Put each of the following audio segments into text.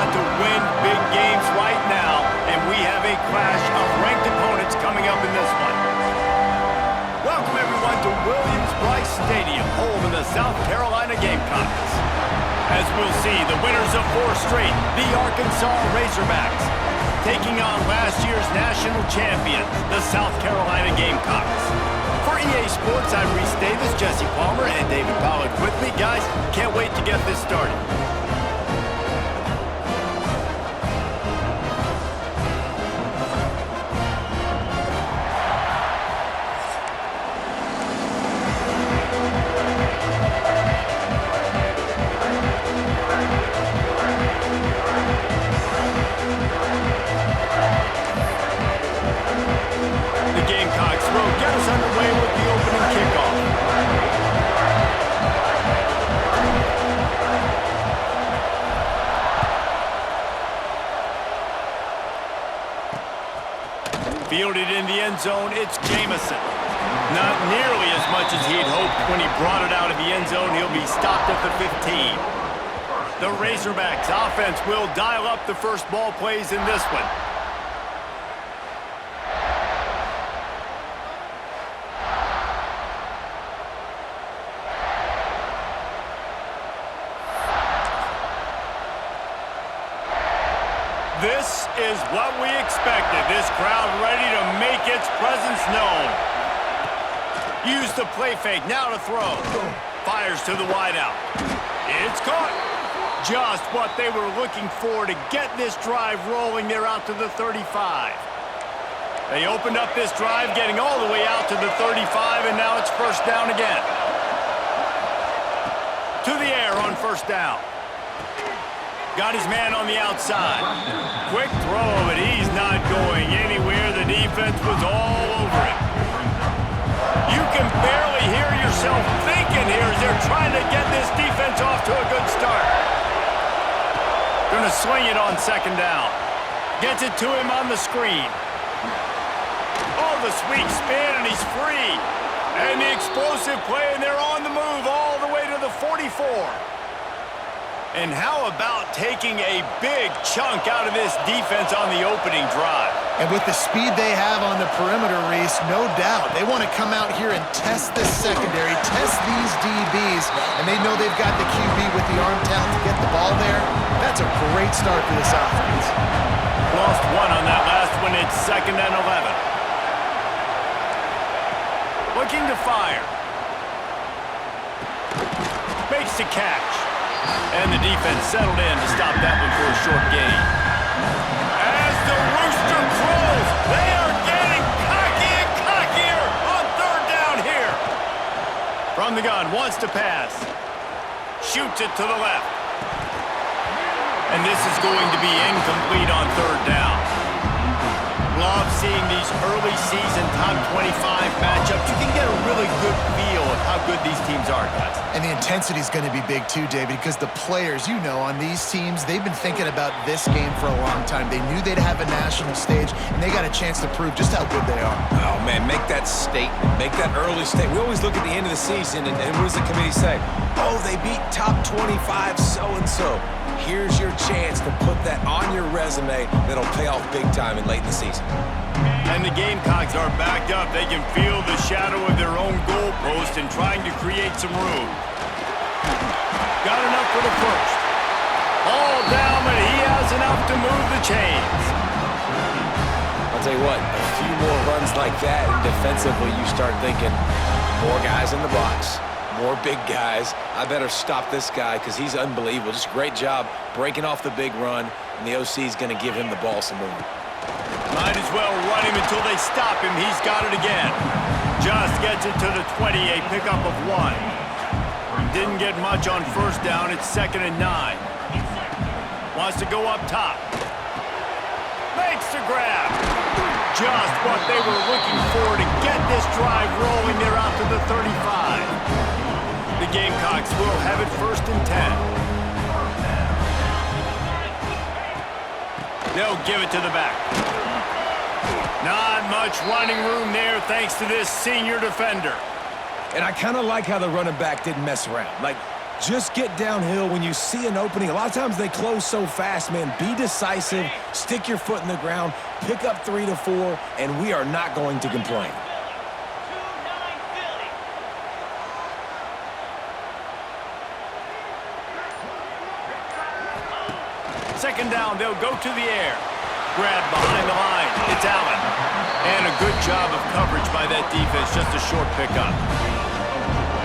got to win big games right now, and we have a clash of ranked opponents coming up in this one. Welcome, everyone, to Williams-Brice Stadium, home of the South Carolina Gamecocks. As we'll see, the winners of 4 straight, the Arkansas Razorbacks, taking on last year's national champion, the South Carolina Gamecocks. For EA Sports, I'm Reese Davis, Jesse Palmer, and David Pollack with me. Guys, can't wait to get this started. Fielded in the end zone, it's Jamison. Not nearly as much as he'd hoped when he brought it out of the end zone. He'll be stopped at the 15. The Razorbacks offense will dial up the first ball plays in this one. This is what we expected. This crowd ready to make its presence known. Use the play fake, now to throw. Fires to the wideout. It's caught. Just what they were looking for to get this drive rolling. They're out to the 35. They opened up this drive, getting all the way out to the 35, and now it's first down again. To the air on first down. Got his man on the outside. Quick throw, but he's not going anywhere. The defense was all over him. You can barely hear yourself thinking here as they're trying to get this defense off to a good start. Gonna swing it on second down. Gets it to him on the screen. Oh, the sweep spin, and he's free. And the explosive play, and they're on the move all the way to the 44. And how about taking a big chunk out of this defense on the opening drive? And with the speed they have on the perimeter, Reese, no doubt, they want to come out here and test this secondary, test these DBs, and they know they've got the QB with the arm talent to get the ball there. That's a great start for this offense. Lost one on that last one. It's 2nd and 11. Looking to fire. Makes the catch. And the defense settled in to stop that one for a short gain. As the rooster crows, they are getting cocky and cockier on 3rd down here. From the gun, wants to pass. Shoots it to the left. And this is going to be incomplete on 3rd down. Love seeing these early season top 25 matchups. You can get a really good feel of how good these teams are, guys. And the intensity is going to be big too, David, because the players, you know, on these teams, they've been thinking about this game for a long time. They knew they'd have a national stage, and they got a chance to prove just how good they are. Oh, man, make that statement. Make that early statement. We always look at the end of the season, and what does the committee say? Oh, they beat top 25 so-and-so. Here's your chance to put that on your resume that'll pay off big time in late in the season. And the Gamecocks are backed up. They can feel the shadow of their own goalpost and trying to create some room. Got enough for the first. All down, but he has enough to move the chains. I'll tell you what, a few more runs like that, and defensively you start thinking, more guys in the box. More big guys. I better stop this guy because he's unbelievable. Just great job breaking off the big run, and the OC is going to give him the ball some more. Might as well run him until they stop him. He's got it again. Just gets it to the 20, a pickup of 1. Didn't get much on first down. It's 2nd and 9. Wants to go up top. Makes the grab. Just what they were looking for to get this drive rolling. They're out to the 35. The Gamecocks will have it 1st and 10. They'll give it to the back. Not much running room there thanks to this senior defender. And I kind of like how the running back didn't mess around. Like, Just get downhill when you see an opening. A lot of times they close so fast, man. Be decisive, stick your foot in the ground, pick up 3 to 4, and we are not going to complain. Second down, they'll go to the air. Grab behind the line. It's Allen. And a good job of coverage by that defense. Just a short pickup.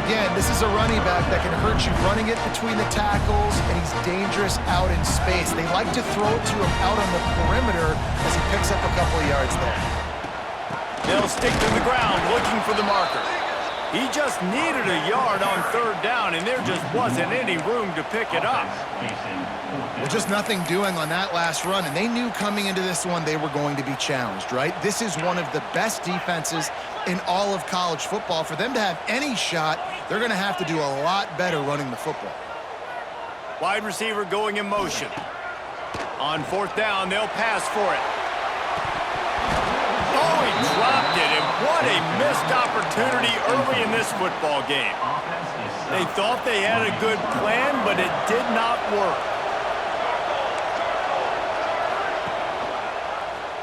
Again, this is a running back that can hurt you running it between the tackles, and he's dangerous out in space. They like to throw it to him out on the perimeter as he picks up a couple of yards there. They'll stick to the ground looking for the marker. He just needed a yard on third down, and there just wasn't any room to pick it up. Well, just nothing doing on that last run, and they knew coming into this one they were going to be challenged, right? This is one of the best defenses in all of college football. For them to have any shot, they're going to have to do a lot better running the football. Wide receiver going in motion. On fourth down, they'll pass for it. Oh, he dropped it, and what a missed opportunity early in this football game. They thought they had a good plan, but it did not work.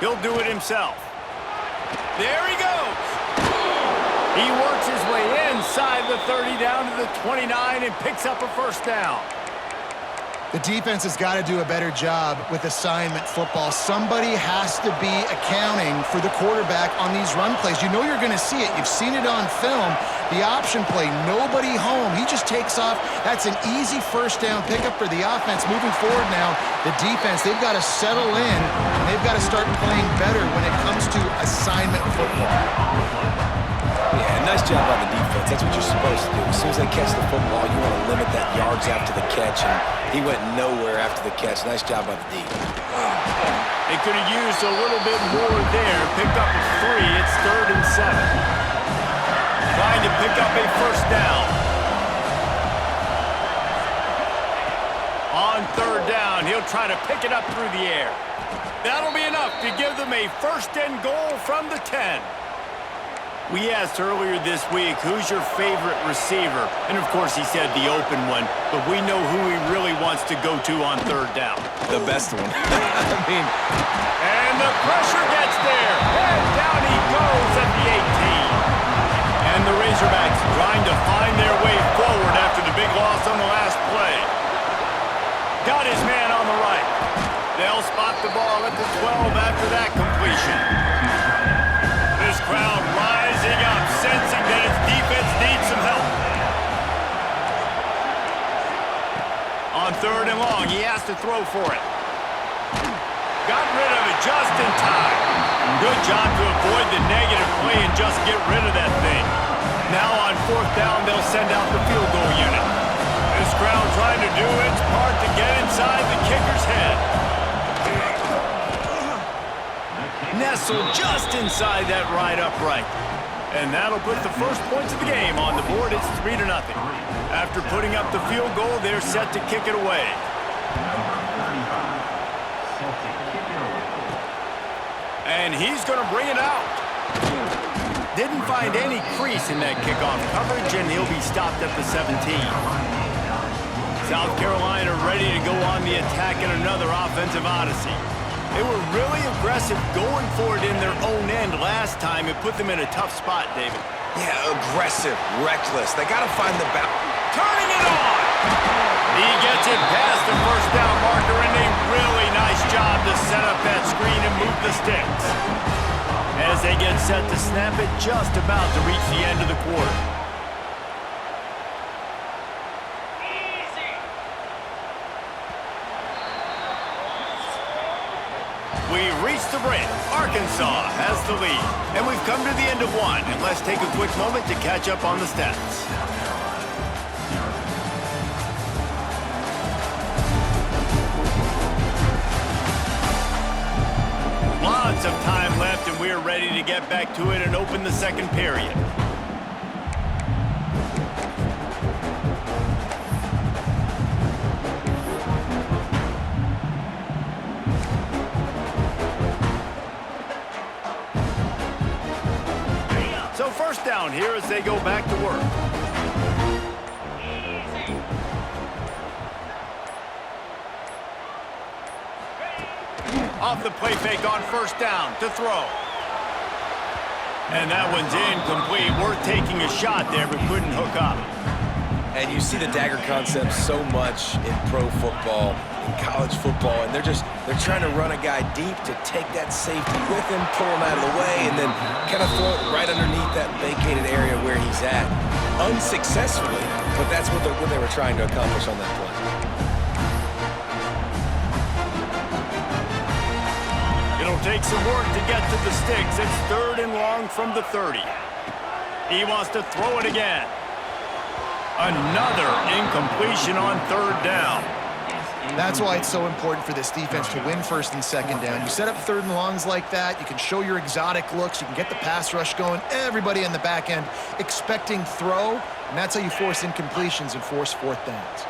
He'll do it himself. There he goes. He works his way inside the 30 down to the 29 and picks up a first down. The defense has got to do a better job with assignment football. Somebody has to be accounting for the quarterback on these run plays. You know you're going to see it. You've seen it on film. The option play, nobody home. He just takes off. That's an easy first down pickup for the offense. Moving forward now, the defense, they've got to settle in, and they've got to start playing better when it comes to assignment football. Yeah, nice job by the defense. That's what you're supposed to do. As soon as they catch the football, you want to limit that yards after the catch, and he went nowhere after the catch. Nice job by the D. They could have used a little bit more there. Picked up a 3. It's 3rd and 7. Trying to pick up a first down. On third down, he'll try to pick it up through the air. That'll be enough to give them a first and goal from the 10. We asked earlier this week, who's your favorite receiver? And of course he said the open one, but we know who he really wants to go to on third down. The best one. And the pressure gets there. And down he goes at the 18. And the Razorbacks trying to find their way forward after the big loss on the last play. Got his man on the right. They'll spot the ball at the 12 after that completion. This crowd rising up, sensing that its defense needs some help. On third and long, he has to throw for it. Got rid of it just in time. Good job to avoid the negative play and just get rid of that thing. Now on fourth down, they'll send out the field goal unit. This crowd trying to do its part to get inside the kicker's head. Nestled just inside that right upright. And that'll put the first points of the game on the board. It's 3-0. After putting up the field goal, they're set to kick it away. And he's going to bring it out. Didn't find any crease in that kickoff coverage, and he'll be stopped at the 17. South Carolina ready to go on the attack in another offensive odyssey. They were really aggressive going for it in their own end last time. It put them in a tough spot, David. Yeah, aggressive, reckless. They got to find the balance. Turning it on! He gets it past the first down marker, and a really nice job to set up that screen and move the sticks. As they get set to snap it, just about to reach the end of the quarter. We've reached the break. Arkansas has the lead. And we've come to the end of one. And let's take a quick moment to catch up on the stats. Lots of time left, and we're ready to get back to it and open the second period. So first down here as they go back to work. Off the play fake on first down to throw. And that one's incomplete. Worth taking a shot there, but couldn't hook up. And you see the dagger concept so much in pro football, in college football, and they're trying to run a guy deep to take that safety with him, pull him out of the way, and then kind of throw it right underneath that vacated area where he's at. Unsuccessfully, but that's what they were trying to accomplish on that play. It'll take some work to get to the sticks. It's 3rd and long from the 30. He wants to throw it again. Another incompletion on 3rd down. That's why it's so important for this defense to win 1st and 2nd down. You set up 3rd and longs like that, you can show your exotic looks, you can get the pass rush going, everybody on the back end expecting throw, and that's how you force incompletions and force 4th downs.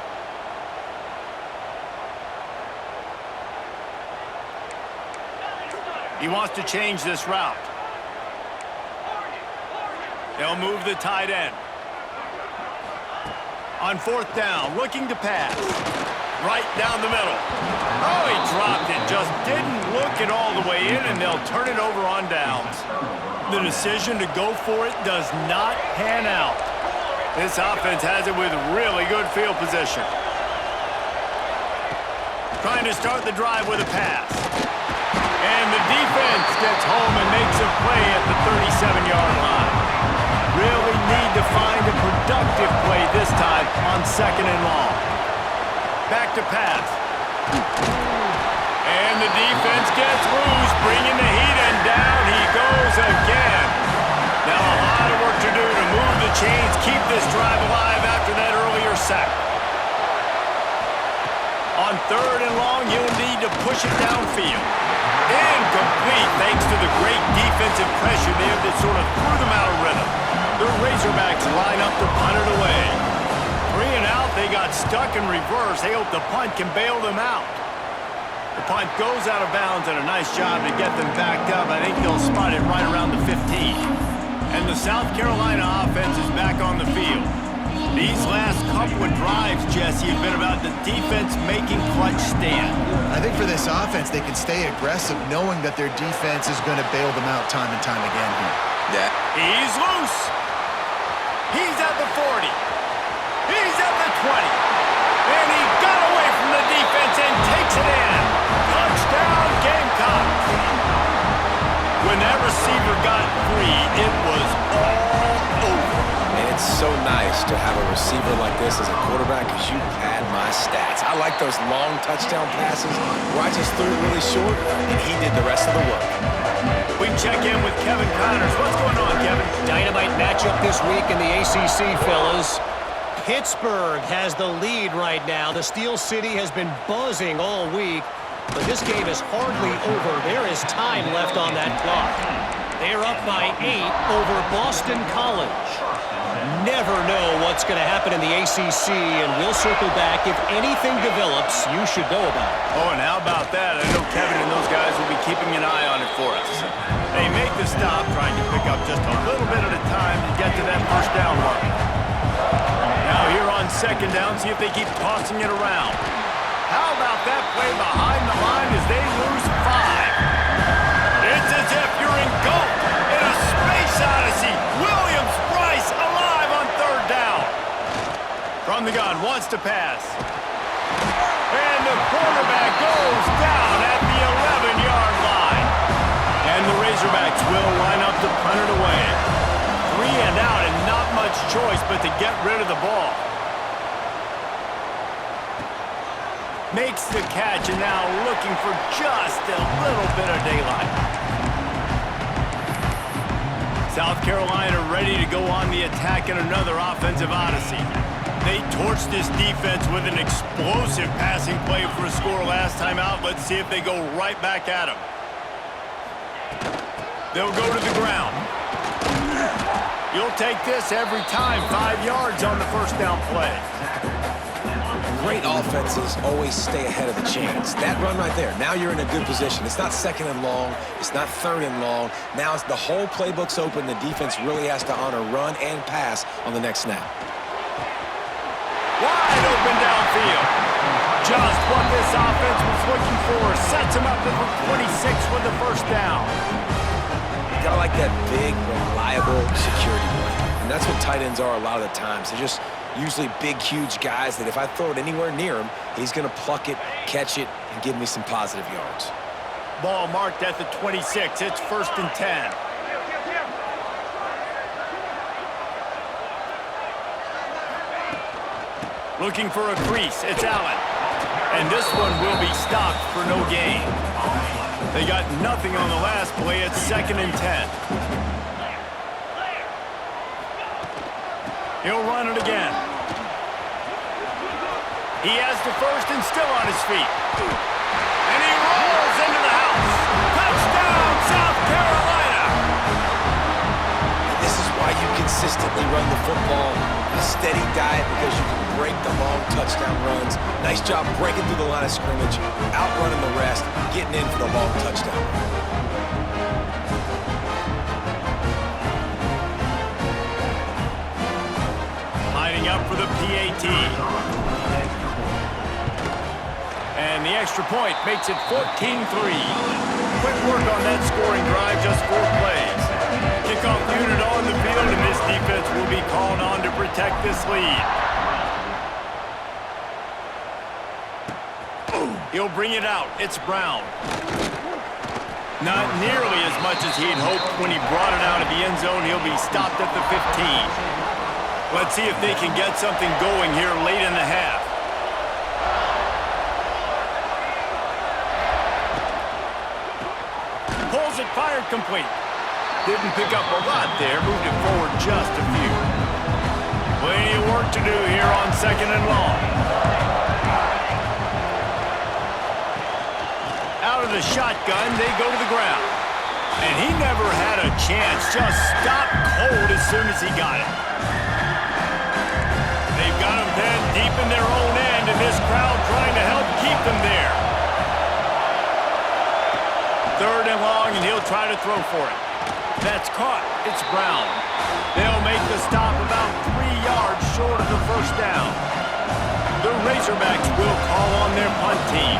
He wants to change this route. They'll move the tight end. On 4th down, looking to pass. Right down the middle. Oh, he dropped it. Just didn't look it all the way in, and they'll turn it over on downs. The decision to go for it does not pan out. This offense has it with really good field position. Trying to start the drive with a pass. And the defense gets home and makes a play at the 37-yard line. Really need to find a productive play this time on 2nd and long. Back to pass. And the defense gets loose, bringing the heat, and down he goes again. Now a lot of work to do to move the chains, keep this drive alive after that earlier sack. On 3rd and long, he'll need to push it downfield. Incomplete thanks to the great defensive pressure there that sort of threw them out of rhythm. The Razorbacks line up to punt it away. 3 and out, they got stuck in reverse. They hope the punt can bail them out. The punt goes out of bounds, and a nice job to get them backed up. I think they'll spot it right around the 15. And the South Carolina offense is back on the field. These last couple of drives, Jesse, have been about the defense making clutch stand. I think for this offense, they can stay aggressive knowing that their defense is going to bail them out time and time again here. Yeah. He's loose. He's at the 40. He's at the 20. And he got away from the defense and takes it in. Touchdown, Gamecocks. When that receiver got free, it was all over. And it's so nice to have a receiver like this as a quarterback because you pad my stats. I like those long touchdown passes where I just threw it really short and he did the rest of the work. We check in with Kevin Connors. What's going on, Kevin? Dynamite matchup this week in the ACC, fellas. Pittsburgh has the lead right now. The Steel City has been buzzing all week, but this game is hardly over. There is time left on that clock. They're up by 8 over Boston College. Never know what's going to happen in the ACC, and we'll circle back. If anything develops, you should know about it. Oh, and how about that? I know Kevin and those guys will be keeping an eye on it for us. They make the stop, trying to pick up just a little bit at a time to get to that first down mark. Now here on 2nd down, see if they keep tossing it around. How about that play behind the line as they lose 5? It's as if you're engulfed in a space odyssey. Williams-Brice alive on 3rd down. From the gun, wants to pass. And the quarterback goes down at the 11-yard line. And the Razorbacks will line up to punt it away. 3 and out, and not much choice but to get rid of the ball. Makes the catch, and now looking for just a little bit of daylight. South Carolina ready to go on the attack in another offensive odyssey. They torched this defense with an explosive passing play for a score last time out. Let's see if they go right back at him. They'll go to the ground. You'll take this every time. 5 yards on the first down play. Great offenses always stay ahead of the chains. That run right there, now you're in a good position. It's not 2nd and long. It's not 3rd and long. Now it's the whole playbook's open. The defense really has to honor run and pass on the next snap. Wide open downfield. Just what this offense was looking for. Sets him up at 26 with the first down. You gotta like that big, reliable security blanket. And that's what tight ends are a lot of the times. They're just usually big, huge guys that if I throw it anywhere near him, he's gonna pluck it, catch it, and give me some positive yards. Ball marked at the 26. It's 1st and 10. Looking for a crease. It's Allen. And this one will be stopped for no gain. They got nothing on the last play. It's 2nd and 10. He'll run it again. He has the first and still on his feet. And he rolls into the house. Touchdown, South Carolina! And this is why you consistently run the football. A steady diet because you can break the long touchdown runs. Nice job breaking through the line of scrimmage, outrunning the rest, getting in for the long touchdown run. Lining up for the PAT. And the extra point makes it 14-3. Quick work on that scoring drive, just 4 plays. Kickoff unit on the field, and this defense will be called on to protect this lead. He'll bring it out. It's Brown. Not nearly as much as he'd hoped when he brought it out of the end zone. He'll be stopped at the 15. Let's see if they can get something going here late in the half. Pulls it, fired complete. Didn't pick up a lot there, moved it forward just a few. Plenty of work to do here on 2nd and long. Out of the shotgun, they go to the ground. And he never had a chance, just stopped cold as soon as he got it. They've got him pinned deep in their own end, and this crowd trying to help keep them there. 3rd and long, and he'll try to throw for it. That's caught. It's Brown. They'll make the stop about 3 yards short of the first down. The Razorbacks will call on their punt team.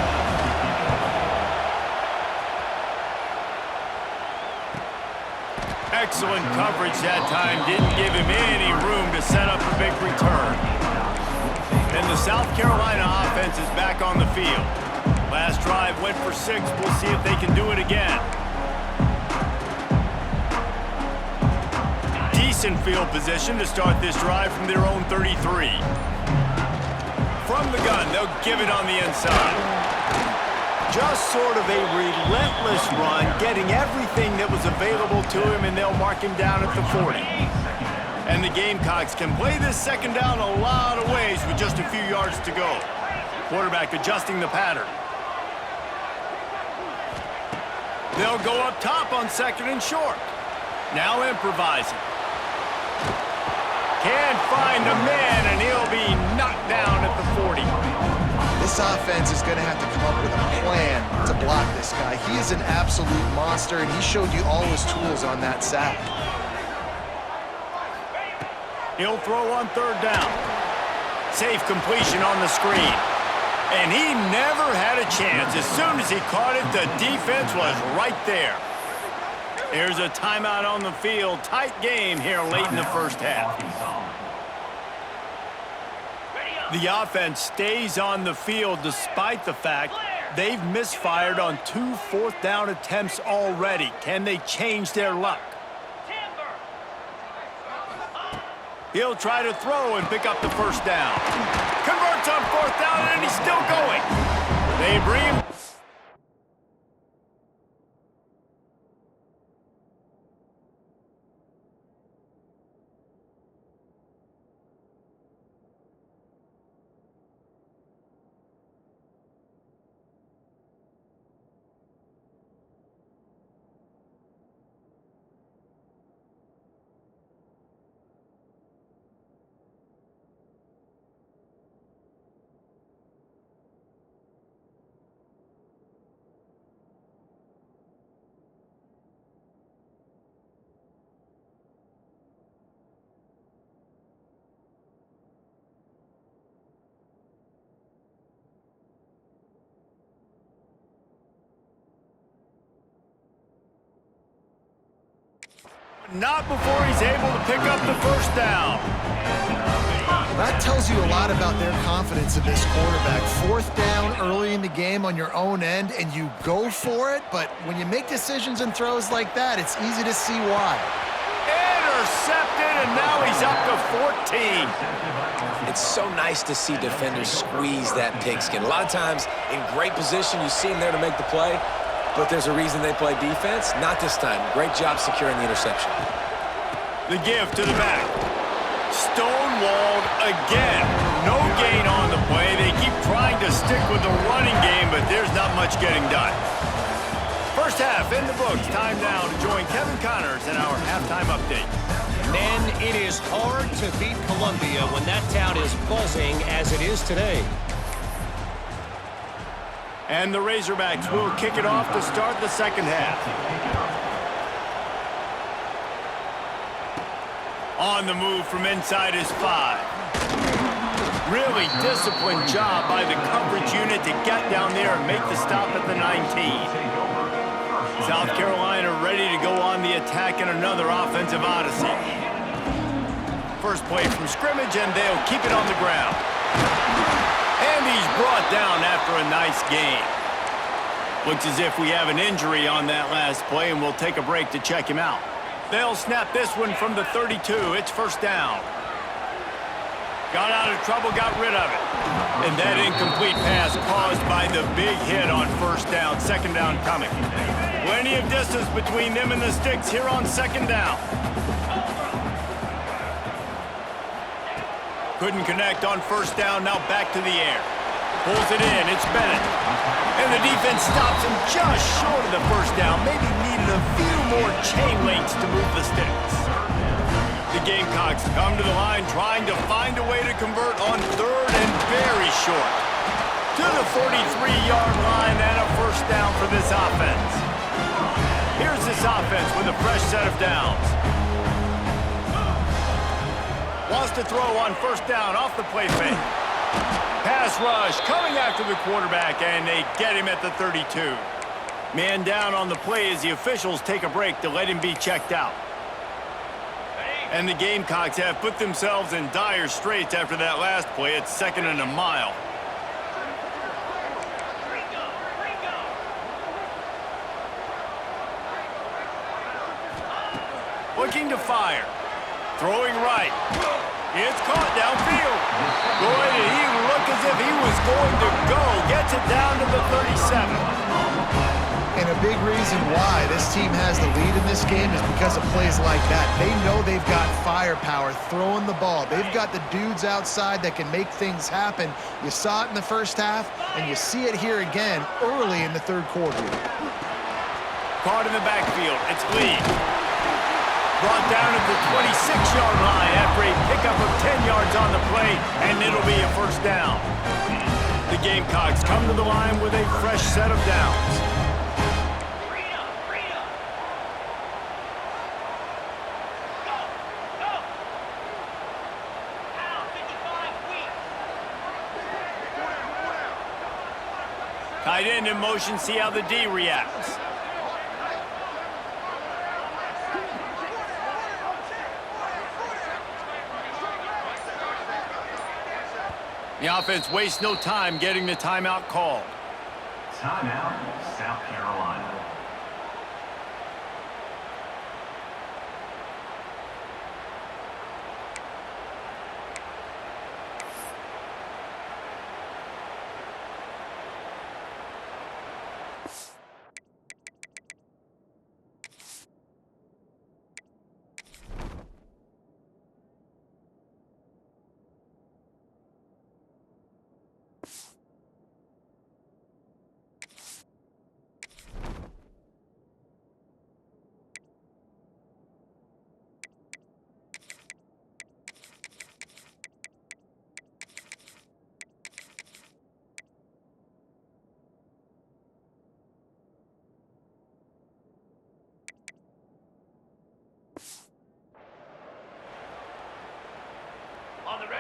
Excellent coverage that time. Didn't give him any room to set up a big return. And the South Carolina offense is back on the field. Last drive went for 6. We'll see if they can do it again. Decent field position to start this drive from their own 33. From the gun, they'll give it on the inside. Just sort of a relentless run, getting everything that was available to him, and they'll mark him down at the 40. And the Gamecocks can play this 2nd down a lot of ways with just a few yards to go. Quarterback adjusting the pattern. They'll go up top on 2nd and short. Now improvising. Can't find a man, and he'll be knocked down at the 40. This offense is going to have to come up with a plan to block this guy. He is an absolute monster, and he showed you all his tools on that sack. He'll throw on 3rd down. Safe completion on the screen. And he never had a chance. As soon as he caught it, the defense was right there. There's a timeout on the field. Tight game here late in the first half. The offense stays on the field despite the fact they've misfired on 2 4th down attempts already. Can they change their luck? He'll try to throw and pick up the first down. Converts on 4th down, and he's still going. They bring him. not before he's able to pick up the first down. That tells you a lot about their confidence in this quarterback. Fourth down early in the game on your own end, and you go for it, but when you make decisions and throws like that, it's easy to see why. Intercepted, and now he's up to 14. It's so nice to see defenders squeeze that pigskin. A lot of times, in great position, you see them there to make the play, but there's a reason they play defense. Not this time. Great job securing the interception. The give to the back. Stonewalled again. No gain on the play. They keep trying to stick with the running game, but there's not much getting done. First half in the books. Time now to join Kevin Connors in our halftime update. Men, it is hard to beat Columbia when that town is buzzing as it is today. And the Razorbacks will kick it off to start the second half. On the move from inside his 5. Really disciplined job by the coverage unit to get down there and make the stop at the 19. South Carolina ready to go on the attack in another offensive odyssey. First play from scrimmage, and they'll keep it on the ground. And he's brought down after a nice gain. Looks as if we have an injury on that last play, and we'll take a break to check him out. They'll snap this one from the 32. It's first down. Got out of trouble, got rid of it. And that incomplete pass caused by the big hit on first down. Second down coming. Plenty of distance between them and the sticks here on second down. Couldn't connect on first down. Now back to the air. Pulls it in. It's Bennett. And the defense stops him just short of the first down. Maybe needed a few more chain links to move the sticks. The Gamecocks come to the line trying to find a way to convert on third and very short. To the 43-yard line and a first down for this offense. Here's this offense with a fresh set of downs. Wants to throw on first down off the play fake. Pass rush coming after the quarterback, and they get him at the 32. Man down on the play as the officials take a break to let him be checked out. And the Gamecocks have put themselves in dire straits after that last play. It's second and a mile. Looking to fire. Throwing right. It's caught downfield. Boy, did he look as if he was going to go. Gets it down to the 37. And a big reason why this team has the lead in this game is because of plays like that. They know they've got firepower throwing the ball. They've got the dudes outside that can make things happen. You saw it in the first half, and you see it here again early in the third quarter. Caught in the backfield. It's Lee. Brought down at the 26-yard line after a pickup of 10 yards on the play, and it'll be a first down. The Gamecocks come to the line with a fresh set of downs. Tight end in motion, see how the D reacts. The offense wastes no time getting the timeout called. Timeout, South Carolina.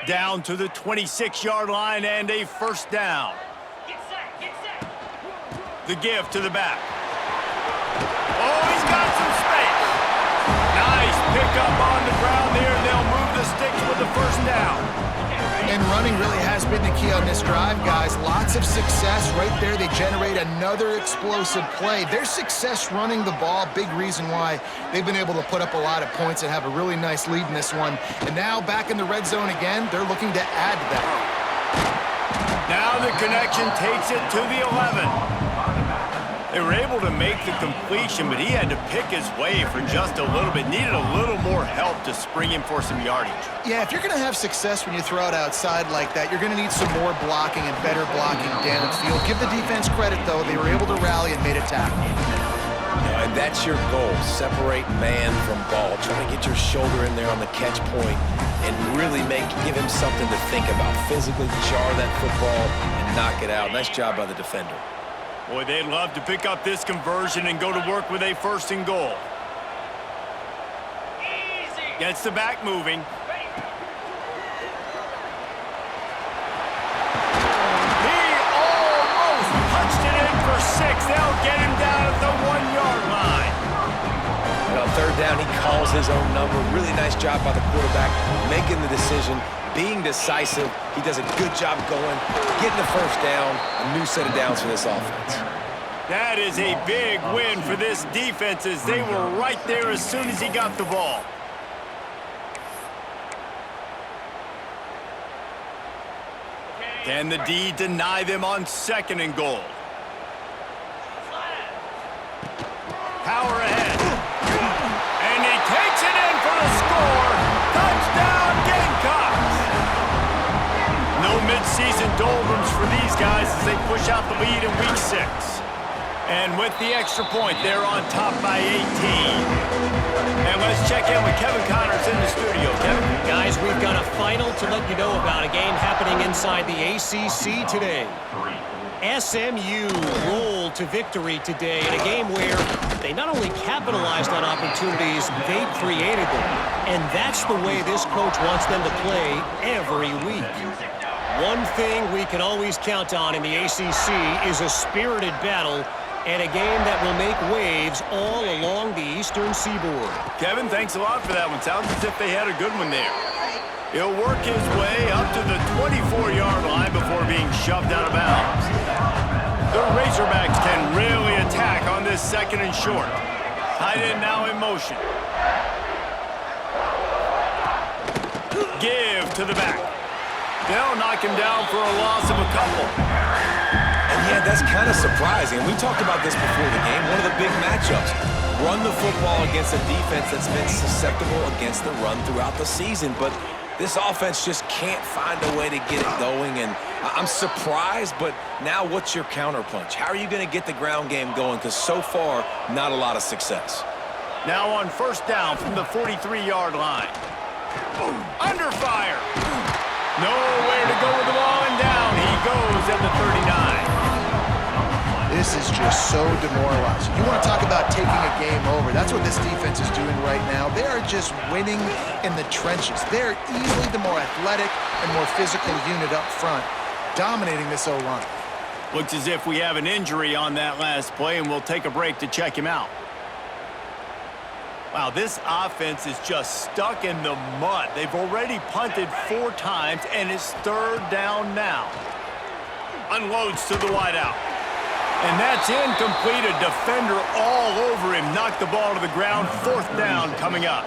Down to the 26-yard line and a first down. Get set. The give to the back. Oh, he's got some space. Nice pick up on the ground there, and they'll move the sticks with the first down. And running really has been the key on this drive, guys. Lots of success right there. They generate another explosive play. Their success running the ball, big reason why they've been able to put up a lot of points and have a really nice lead in this one. And now back in the red zone again, they're looking to add to that. Now the connection takes it to the 11. They were able to make the completion, but he had to pick his way for just a little bit. Needed a little more help to spring him for some yardage. Yeah, if you're going to have success when you throw it outside like that, you're going to need some more blocking and better blocking downfield. Give the defense credit, though. They were able to rally and made a tackle. And that's your goal. Separate man from ball. Try to get your shoulder in there on the catch point and really give him something to think about. Physically jar that football and knock it out. Nice job by the defender. Boy, they'd love to pick up this conversion and go to work with a 1st and goal. Gets the back moving. He almost punched it in for 6. They'll get him down at the 1-yard line. And on 3rd down, he calls his own number. Really nice job by the quarterback making the decision, being decisive. He does a good job going, getting the 1st down. A new set of downs for this offense. That is a big win for this defense as they were right there as soon as he got the ball. Can the D deny them on 2nd and goal? Power ahead. And he takes it in for the score. Touchdown, Gamecocks. No midseason doldrums for these guys as they push out the lead in Week 6. And with the extra point, they're on top by 18. And let's check in with Kevin Connors in the studio. Kevin? Guys, we've got a final to let you know about, a game happening inside the ACC today. SMU rolled to victory today in a game where they not only capitalized on opportunities, they created them. And that's the way this coach wants them to play every week. One thing we can always count on in the ACC is a spirited battle and a game that will make waves all along the Eastern Seaboard. Kevin, thanks a lot for that one. Sounds as if they had a good one there. He'll work his way up to the 24-yard line before being shoved out of bounds. The Razorbacks can really attack on this 2nd and short. Tight end now in motion. Give to the back. They'll knock him down for a loss of a couple. And yeah, that's kind of surprising. We talked about this before the game. One of the big matchups. Run the football against a defense that's been susceptible against the run throughout the season. But this offense just can't find a way to get it going. And I'm surprised, but now what's your counterpunch? How are you going to get the ground game going? Because so far, not a lot of success. Now on 1st down from the 43-yard line. Under fire. Nowhere to go with the ball, and down he goes at the 39. This is just so demoralizing. You want to talk about taking a game over. That's what this defense is doing right now. They are just winning in the trenches. They're easily the more athletic and more physical unit up front, dominating this O-line. Looks as if we have an injury on that last play, and we'll take a break to check him out. Wow, this offense is just stuck in the mud. They've already punted 4 times, and it's 3rd down now. Unloads to the wideout. And that's incomplete. A defender all over him. Knocked the ball to the ground. 4th down coming up.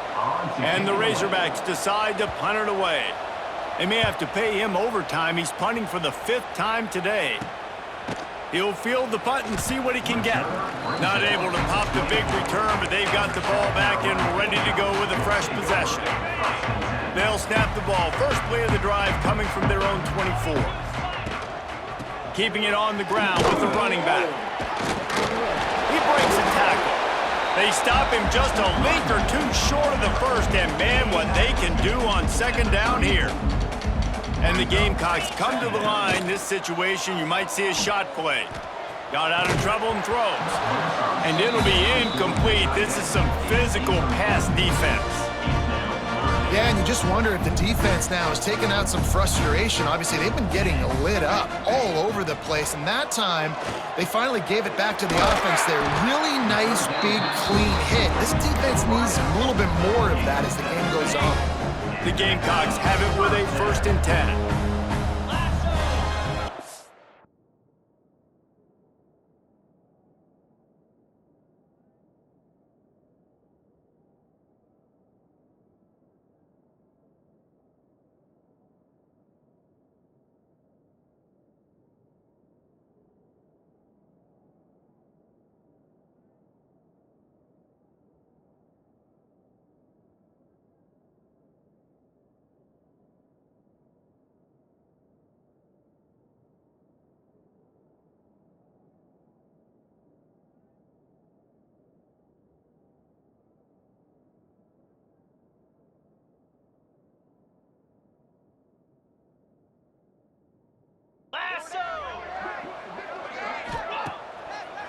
And the Razorbacks decide to punt it away. They may have to pay him overtime. He's punting for the 5th time today. He'll field the punt and see what he can get. Not able to pop the big return, but they've got the ball back and ready to go with a fresh possession. They'll snap the ball. First play of the drive coming from their own 24. Keeping it on the ground with the running back. He breaks a tackle. They stop him just a link or 2 short of the 1st, and man, what they can do on 2nd down here. And the Gamecocks come to the line. This situation, you might see a shot play. Got out of trouble and throws. And it'll be incomplete. This is some physical pass defense. Yeah, and you just wonder if the defense now has taken out some frustration. Obviously, they've been getting lit up all over the place. And that time, they finally gave it back to the offense there. Really nice, big, clean hit. This defense needs a little bit more of that as the game goes on. The Gamecocks have it with a 1st and 10.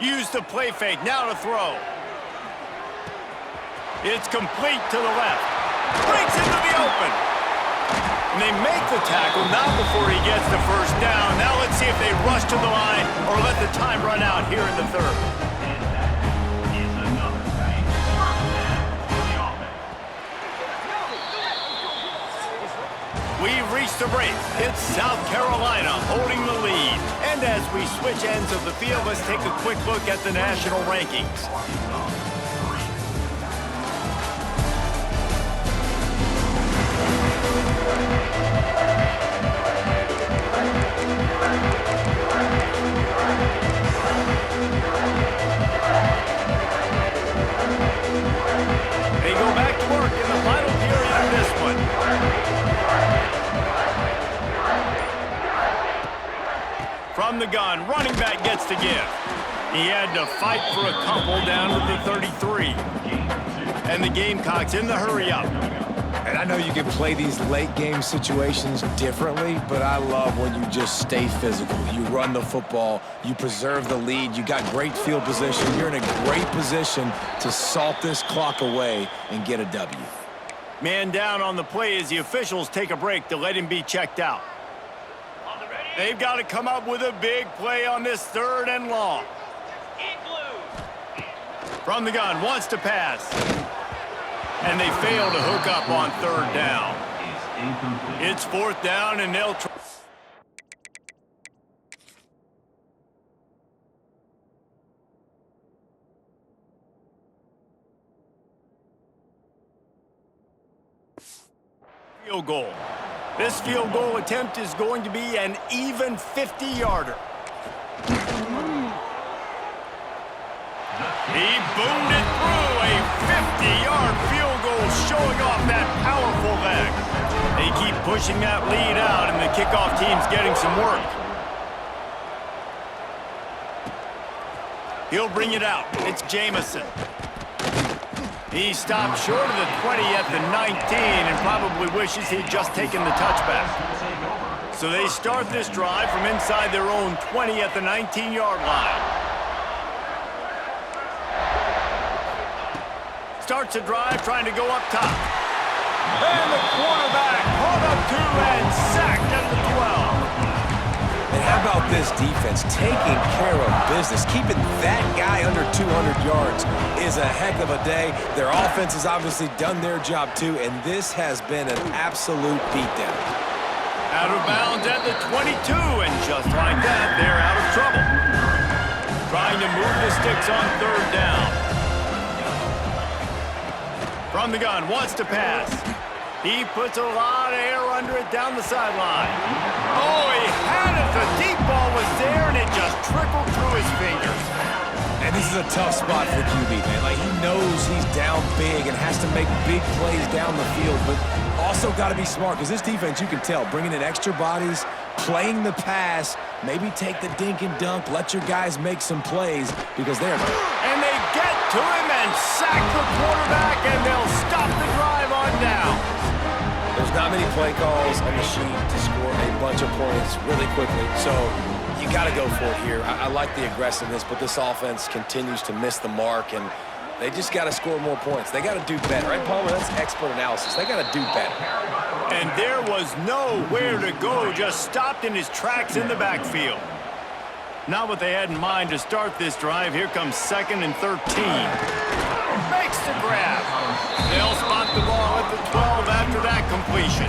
Use the play fake, now to throw. It's complete to the left. Breaks into the open. And they make the tackle, not before he gets the 1st down. Now let's see if they rush to the line or let the time run out here in the 3rd. And that is another right. 1st down for the offense. We reach the break. It's South Carolina holding the lead. And as we switch ends of the field, let's take a quick look at the national rankings. They go back to work in the final period of this one. From the gun, running back gets to give. He had to fight for a couple down to the 33. And the Gamecocks in the hurry up. And I know you can play these late game situations differently, but I love when you just stay physical. You run the football, you preserve the lead, you got great field position. You're in a great position to salt this clock away and get a W. Man down on the play as the officials take a break to let him be checked out. They've got to come up with a big play on this 3rd and long. From the gun, wants to pass. And they fail to hook up on 3rd down. It's 4th down, and they'll try. Field goal. This field goal attempt is going to be an even 50-yarder. He boomed it through, a 50-yard field goal showing off that powerful leg. They keep pushing that lead out, and the kickoff team's getting some work. He'll bring it out. It's Jamison. He stopped short of the 20 at the 19 and probably wishes he'd just taken the touchback. So they start this drive from inside their own 20 at the 19-yard line. Starts a drive trying to go up top. And the quarterback caught up to and sacked at the 12. And how about this defense taking care of business? Keeping that guy under 200 yards is a heck of a day. Their offense has obviously done their job too, and this has been an absolute beatdown. Out of bounds at the 22, and just like that, they're out of trouble. Trying to move the sticks on 3rd down. From the gun, wants to pass. He puts a lot of air under it down the sideline. Oh, he had it. The deep ball was there, and it just trickled through his fingers. And this is a tough spot for QB, man. Like, he knows he's down big and has to make big plays down the field, but also got to be smart, because this defense, you can tell, bringing in extra bodies, playing the pass, maybe take the dink and dunk, let your guys make some plays, because they're... And they get to him and sack the quarterback, and they'll stop the drive on down. There's not many play calls on the sheet to score a bunch of points really quickly, so you got to go for it here. I like the aggressiveness, but this offense continues to miss the mark, and they just got to score more points. They got to do better, right, Palmer? That's expert analysis. They got to do better. And there was nowhere to go, just stopped in his tracks in the backfield. Not what they had in mind to start this drive. Here comes 2nd and 13. Makes the grab. They'll spot the ball at the 12 after that completion.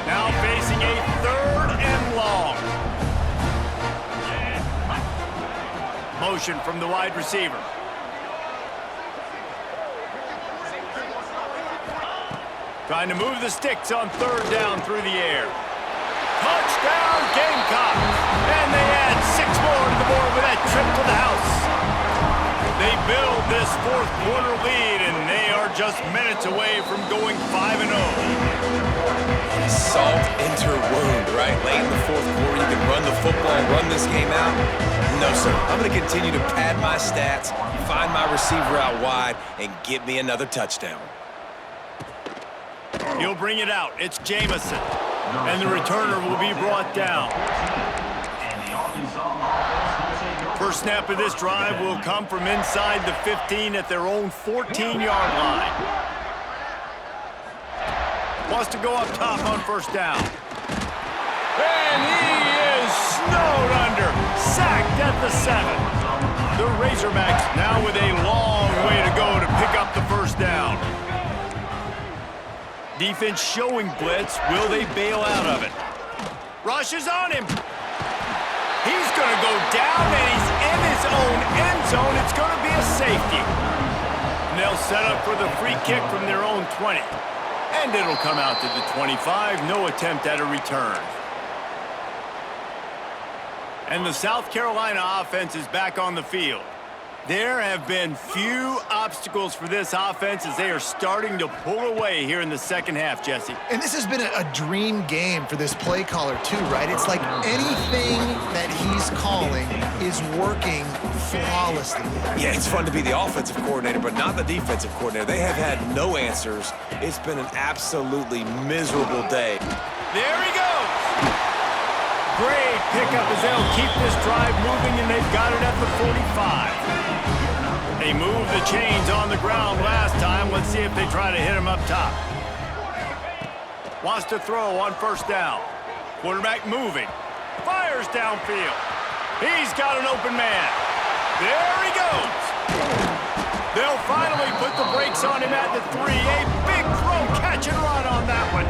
Now facing a 3rd and long. Motion from the wide receiver. Trying to move the sticks on 3rd down through the air. Touchdown, Gamecocks! And they add 6 more to the board with that trip to the house. They build this 4th quarter lead, and they are just minutes away from going 5-0. Salt enter wound, right? Late in the 4th quarter, you can run the football, run this game out. No, sir. I'm going to continue to pad my stats, find my receiver out wide, and get me another touchdown. He'll bring it out. It's Jamison. And the returner will be brought down. First snap of this drive will come from inside the 15 at their own 14-yard line. Wants to go up top on 1st down. And he is snowed under. Sacked at the 7. The Razorbacks now with a long way to go to pick up the 1st down. Defense showing blitz. Will they bail out of it? Rush is on him. He's going to go down, and he's in his own end zone. It's going to be a safety. And they'll set up for the free kick from their own 20. And it'll come out to the 25. No attempt at a return. And the South Carolina offense is back on the field. There have been few obstacles for this offense as they are starting to pull away here in the 2nd half, Jesse. And this has been a dream game for this play caller too, right? It's like anything that he's calling is working flawlessly. Yeah, it's fun to be the offensive coordinator, but not the defensive coordinator. They have had no answers. It's been an absolutely miserable day. There he goes. Great pickup as they'll keep this drive moving, and they've got it at the 45. They moved the chains on the ground last time. Let's see if they try to hit him up top. Wants to throw on 1st down. Quarterback moving. Fires downfield. He's got an open man. There he goes. They'll finally put the brakes on him at the 3. A big throw, catch and run on that one.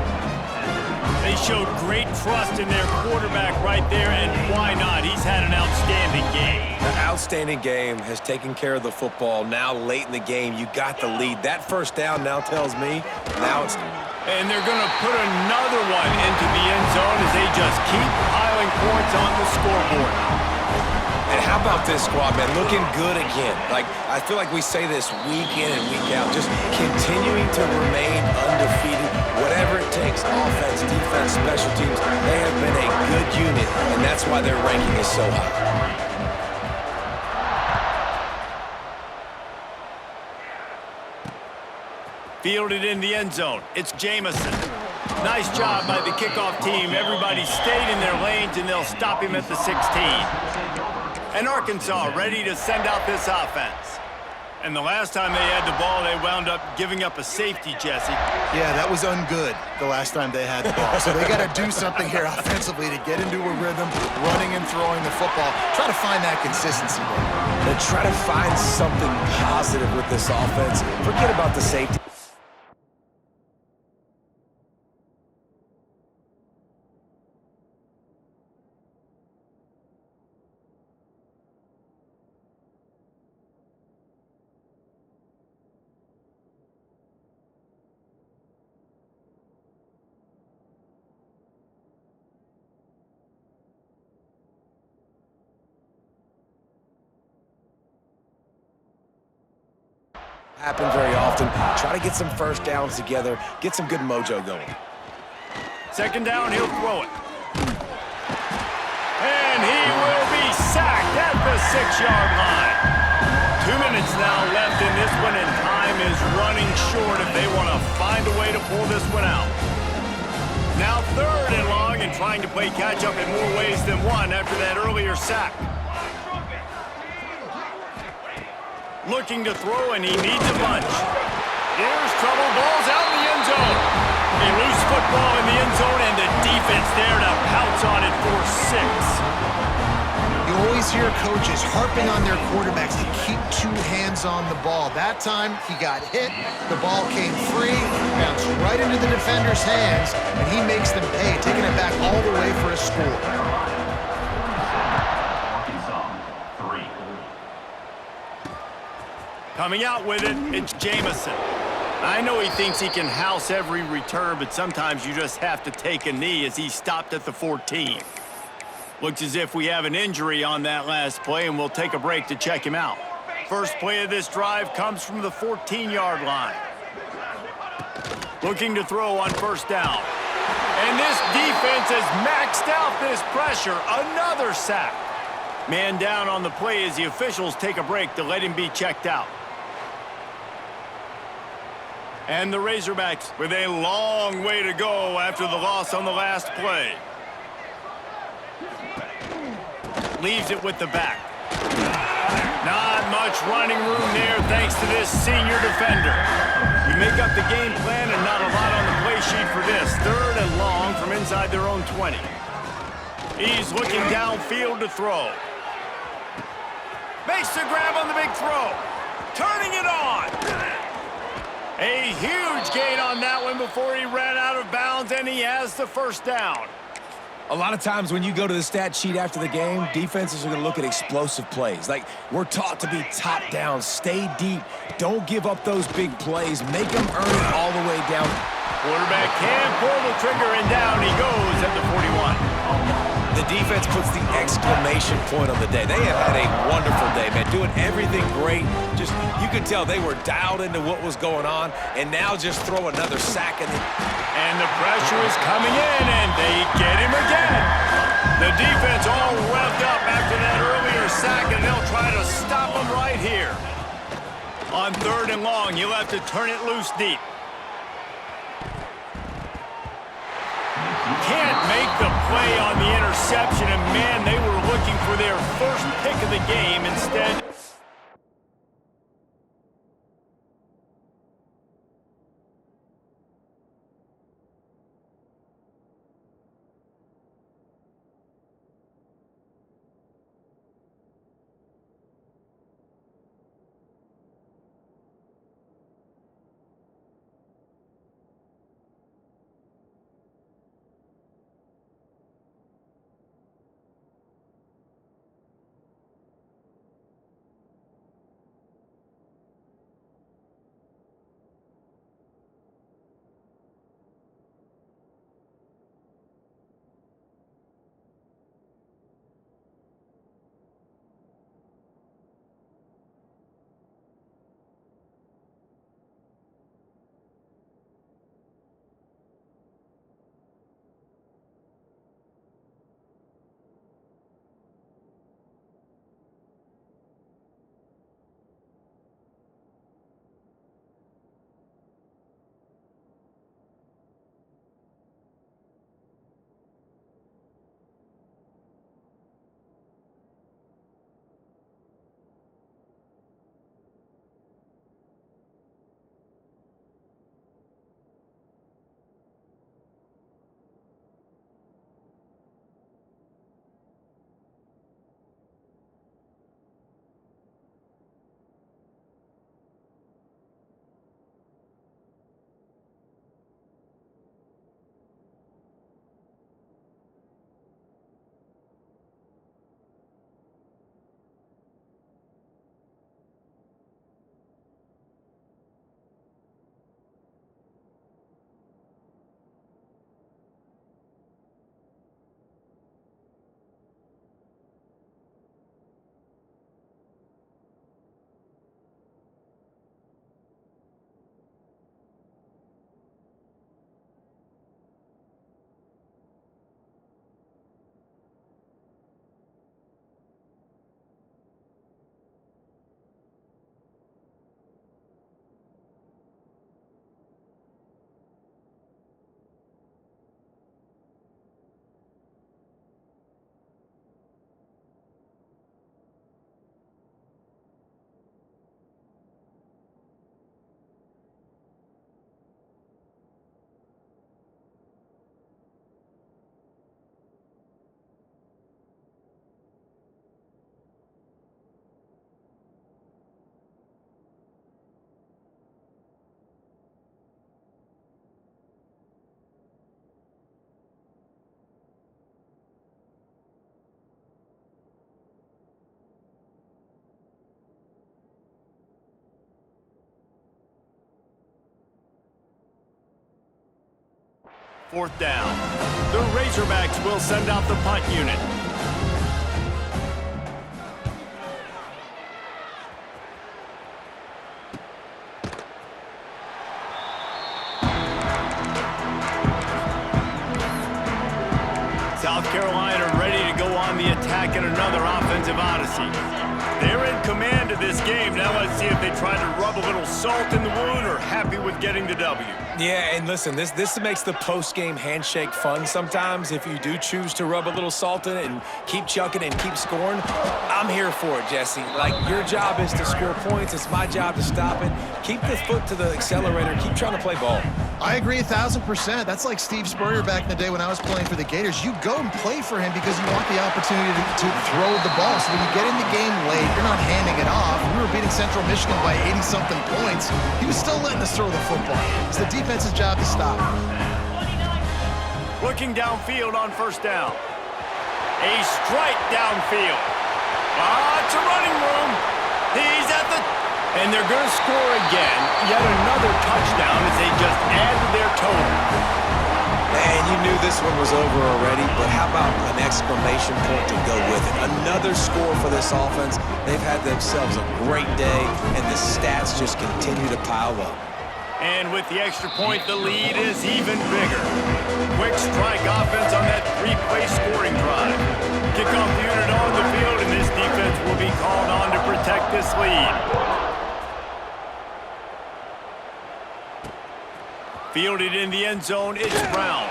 They showed great trust in their quarterback right there, and why not? He's had an outstanding game. The outstanding game has taken care of the football. Now, late in the game, you got the lead. That 1st down now tells me now it's... And they're going to put another one into the end zone as they just keep piling points on the scoreboard. And how about this squad, man? Looking good again. Like, I feel like we say this week in and week out, just continuing to remain undefeated, whatever it takes, offense, defense, special teams. They have been a good unit, and that's why their ranking is so high. Fielded in the end zone. It's Jamison. Nice job by the kickoff team. Everybody stayed in their lanes, and they'll stop him at the 16. And Arkansas ready to send out this offense. And the last time they had the ball, they wound up giving up a safety, Jesse. Yeah, that was ungood the last time they had the ball. So they got to do something here offensively to get into a rhythm, running and throwing the football. Try to find that consistency there. And try to find something positive with this offense. Forget about the safety. Happen very often. Try to get some 1st downs together, get some good mojo going. 2nd down, he'll throw it. And he will be sacked at the 6-yard line. 2 minutes now left in this one, and time is running short if they want to find a way to pull this one out. Now 3rd and long, and trying to play catch-up in more ways than one after that earlier sack. Looking to throw, and he needs a bunch. Here's trouble. Ball's out in the end zone. A loose football in the end zone, and the defense there to pounce on it for 6. You You always hear coaches harping on their quarterbacks to keep 2 hands on the ball. That time, he got hit, the ball came free, bounced right into the defender's hands, and he makes them pay, taking it back all the way for a score. Arkansas, 3. Coming out with it, it's Jamison. I know he thinks he can house every return, but sometimes you just have to take a knee as he stopped at the 14. Looks as if we have an injury on that last play, and we'll take a break to check him out. First play of this drive comes from the 14-yard line. Looking to throw on first down. And this defense has maxed out this pressure. Another sack. Man down on the play as the officials take a break to let him be checked out. And the Razorbacks with a long way to go after the loss on the last play. Leaves it with the back. Not much running room there thanks to this senior defender. You make up the game plan and not a lot on the play sheet for this. 3rd and long from inside their own 20. He's looking downfield to throw. Makes the grab on the big throw. Turning it on. A huge gain on that one before he ran out of bounds, and he has the first down. A lot of times when you go to the stat sheet after the game, defenses are going to look at explosive plays. Like, we're taught to be top down, stay deep, don't give up those big plays, make them earn it all the way down. Quarterback can pull the trigger, and down he goes at the 41. The defense puts the exclamation point on the day. They have had a wonderful day, man, doing everything great. Just, you could tell they were dialed into what was going on, and now just throw another sack. And the pressure is coming in, and they get him again. The defense all revved up after that earlier sack, and they'll try to stop him right here. On 3rd and long, you'll have to turn it loose deep. Can't make the play on the interception, and man, they were looking for their first pick of the game instead. 4th down. The Razorbacks will send out the punt unit. South Carolina ready to go on the attack in another offensive odyssey. They're in command of this game. Now let's see if they try to rub a little salt in the wound or happy with getting the W. Yeah, and listen, this makes the post-game handshake fun sometimes. If you do choose to rub a little salt in it and keep chucking and keep scoring, I'm here for it, Jesse. Like, your job is to score points. It's my job to stop it. Keep the foot to the accelerator. Keep trying to play ball. I agree 1,000%. That's like Steve Spurrier back in the day when I was playing for the Gators. You go and play for him because you want the opportunity to throw the ball. So when you get in the game late, you're not handing it off. We were beating Central Michigan by 80-something points. He was still letting us throw the football. It's the defense's job to stop. Looking downfield on 1st down. A strike downfield. It's a running room. He's at the... And they're going to score again. Yet another touchdown as they just add to their total. Man, you knew this one was over already, but how about an exclamation point to go with it? Another score for this offense. They've had themselves a great day, and the stats just continue to pile up. And with the extra point, the lead is even bigger. Quick strike offense on that 3-play scoring drive. Kickoff unit on the field, and this defense will be called on to protect this lead. Fielded in the end zone, it's Brown.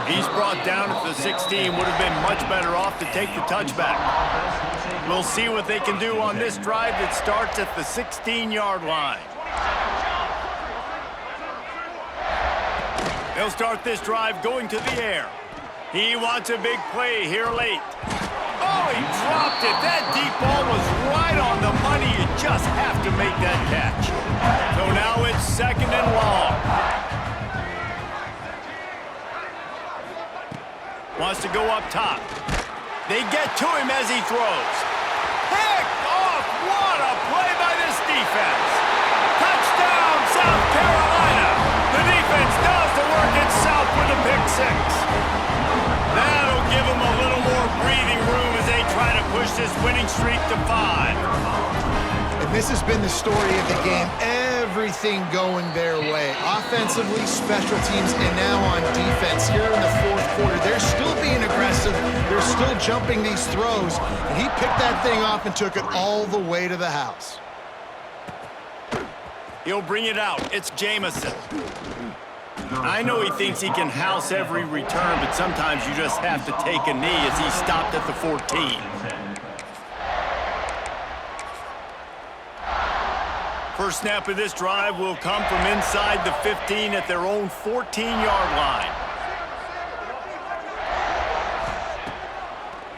He's brought down at the 16. Would have been much better off to take the touchback. We'll see what they can do on this drive that starts at the 16-yard line. They'll start this drive going to the air. He wants a big play here late. Oh, he dropped it. That deep ball was right on the money. You just have to make that catch. So now it's 2nd and long. Wants to go up top. They get to him as he throws. Picked off. What a play by this defense. Touchdown, South Carolina. The defense does the work itself with a pick 6. That'll give them a little more breathing room as they try to push this winning streak to 5. And this has been the story of the game. Everything going their way. Offensively, special teams, and now on defense here in the 4th quarter. They're still being aggressive. They're still jumping these throws. And he picked that thing off and took it all the way to the house. He'll bring it out. It's Jamison. I know he thinks he can house every return, but sometimes you just have to take a knee as he stopped at the 14. First snap of this drive will come from inside the 15 at their own 14-yard line.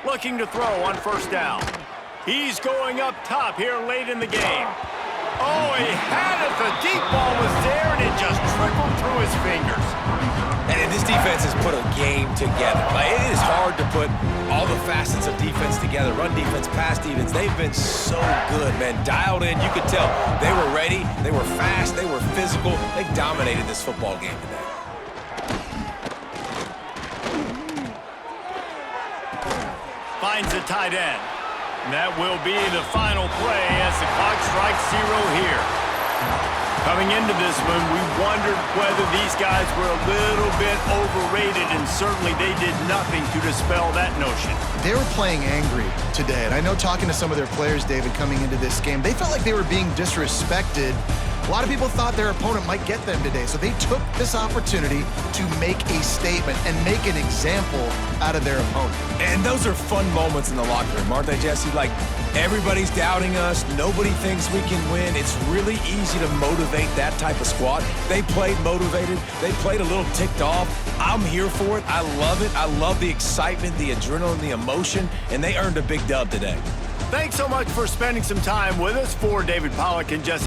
Looking to throw on 1st down. He's going up top here late in the game. Oh, he had it. The deep ball was there, and it just trickled through his fingers. And this defense has put a game together. Like, it is hard to put all the facets of defense together. Run defense, pass defense. They've been so good, man. Dialed in. You could tell they were ready. They were fast. They were physical. They dominated this football game today. Finds the tight end. And that will be the final play as the clock strikes 0 here. Coming into this one, we wondered whether these guys were a little bit overrated, and certainly they did nothing to dispel that notion. They were playing angry today, and I know talking to some of their players, David, coming into this game, they felt like they were being disrespected. A lot of people thought their opponent might get them today, so they took this opportunity to make a statement and make an example out of their opponent. And those are fun moments in the locker room, aren't they, Jesse? Like, everybody's doubting us. Nobody thinks we can win. It's really easy to motivate that type of squad. They played motivated. They played a little ticked off. I'm here for it. I love it. I love the excitement, the adrenaline, the emotion, and they earned a big dub today. Thanks so much for spending some time with us. For David Pollack and Jesse